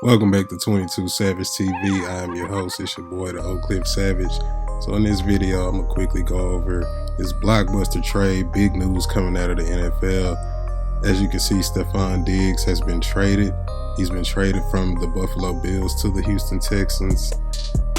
Welcome back to 22 Savage TV. I am your host. It's your boy, the Oak Cliff Savage. So in this video, I'm going to quickly go over this blockbuster trade. Big news coming out of the NFL. As you can see, Stefon Diggs has been traded. He's been traded from the Buffalo Bills to the Houston Texans.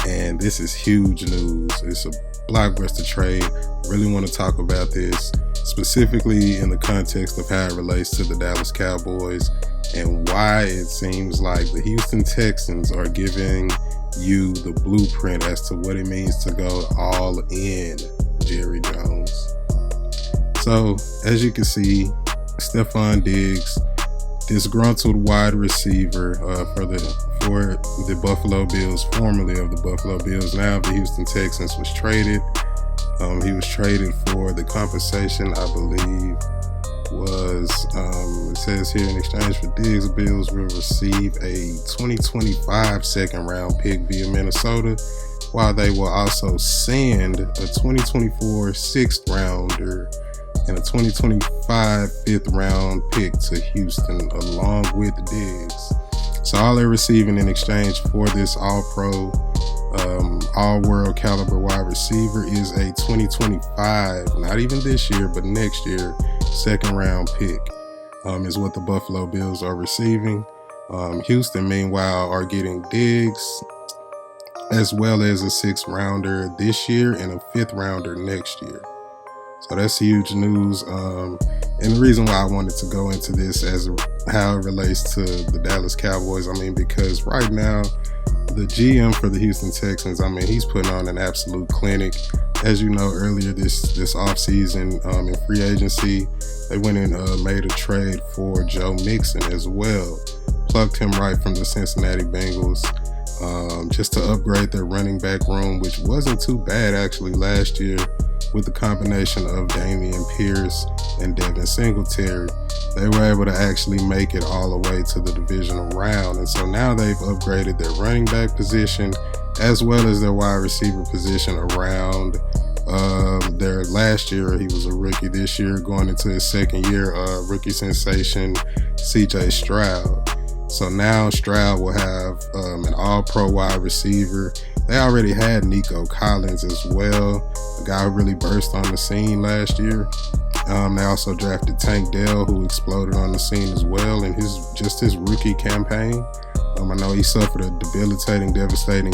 And this is huge news. It's a blockbuster trade. I really want to talk about this specifically in the context of how it relates to the Dallas Cowboys and why it seems like the Houston Texans are giving you the blueprint as to what it means to go all in Jerry Jones. So, as you can see, Stefon Diggs, disgruntled wide receiver for the Buffalo Bills, formerly of the Buffalo Bills, now the Houston Texans, was traded. He was traded for the compensation, I believe, was, it says here, in exchange for Diggs, Bills will receive a 2025 second round pick via Minnesota, while they will also send a 2024 sixth rounder and a 2025 fifth round pick to Houston along with Diggs. So all they're receiving in exchange for this all-pro, all-world caliber wide receiver is a 2025, not even this year, but next year, second round pick is what the Buffalo Bills are receiving. Houston, meanwhile, are getting Diggs as well as a sixth rounder this year and a fifth rounder next year. So that's huge news. And the reason why I wanted to go into this as how it relates to the Dallas Cowboys, because right now, the GM for the Houston Texans, he's putting on an absolute clinic. As you know, earlier this offseason in free agency, they went and made a trade for Joe Mixon as well. Plucked him right from the Cincinnati Bengals just to upgrade their running back room, which wasn't too bad actually last year with the combination of Dameon Pierce and Devin Singletary. They were able to actually make it all the way to the divisional round. And so now they've upgraded their running back position as well as their wide receiver position around their last year. He was a rookie. This year, going into his second year, rookie sensation CJ Stroud. So now Stroud will have an all-pro wide receiver. They already had Nico Collins as well, a guy who really burst on the scene last year. They also drafted Tank Dell, who exploded on the scene as well in his rookie campaign. I know he suffered a debilitating, devastating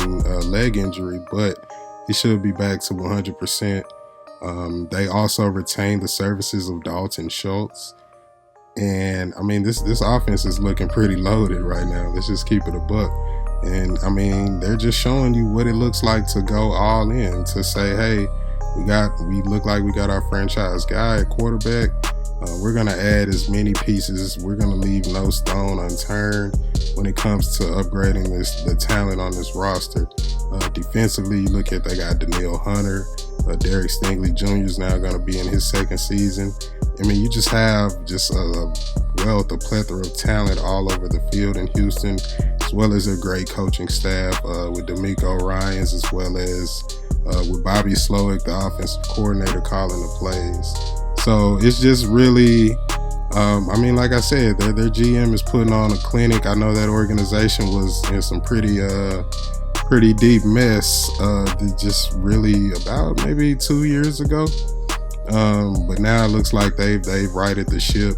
leg injury, but he should be back to 100%. They also retained the services of Dalton Schultz. And this offense is looking pretty loaded right now. Let's just keep it a buck. And they're just showing you what it looks like to go all in, to say, hey, we look like we got our franchise guy at quarterback. We're going to add as many pieces. We're going to leave no stone unturned when it comes to upgrading the talent on this roster. Defensively, you look at, they got Danielle Hunter. Derek Stingley Jr. is now going to be in his second season. You just have a wealth, a plethora of talent all over the field in Houston, as well as a great coaching staff with D'Amico Ryans, as well as with Bobby Slowick, the offensive coordinator, calling the plays. So it's just really, like I said, their GM is putting on a clinic. I know that organization was in some pretty deep mess just really about maybe 2 years ago. But now it looks like they've righted the ship.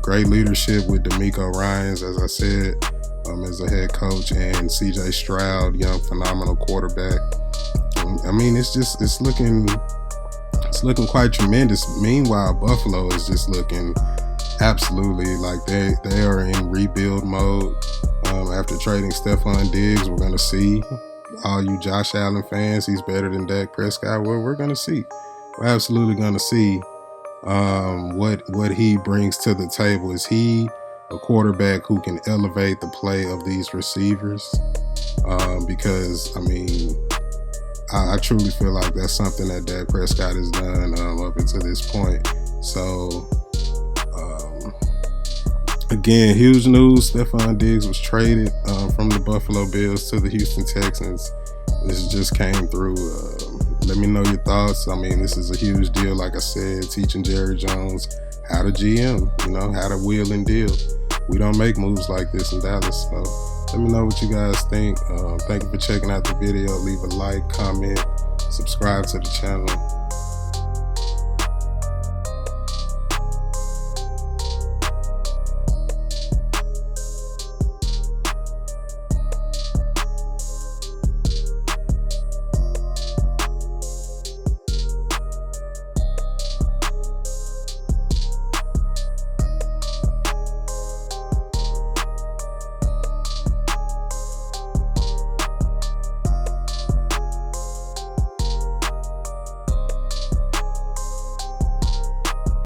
Great leadership with D'Amico Ryans, as I said, as a head coach, and CJ Stroud, young phenomenal quarterback. It's looking quite tremendous. Meanwhile, Buffalo is just looking absolutely like they are in rebuild mode. After trading Stefon Diggs, we're going to see, all you Josh Allen fans, he's better than Dak Prescott. Well, we're going to see. We're absolutely going to see what he brings to the table. Is he a quarterback who can elevate the play of these receivers? Because, I truly feel like that's something that Dak Prescott has done up until this point. So, again, huge news. Stefon Diggs was traded from the Buffalo Bills to the Houston Texans. This just came through. Let me know your thoughts. This is a huge deal. Like I said, teaching Jerry Jones how to GM, how to wheel and deal. We don't make moves like this in Dallas. So Let me know what you guys think. Thank you for checking out the video. Leave a like, comment, subscribe to the channel.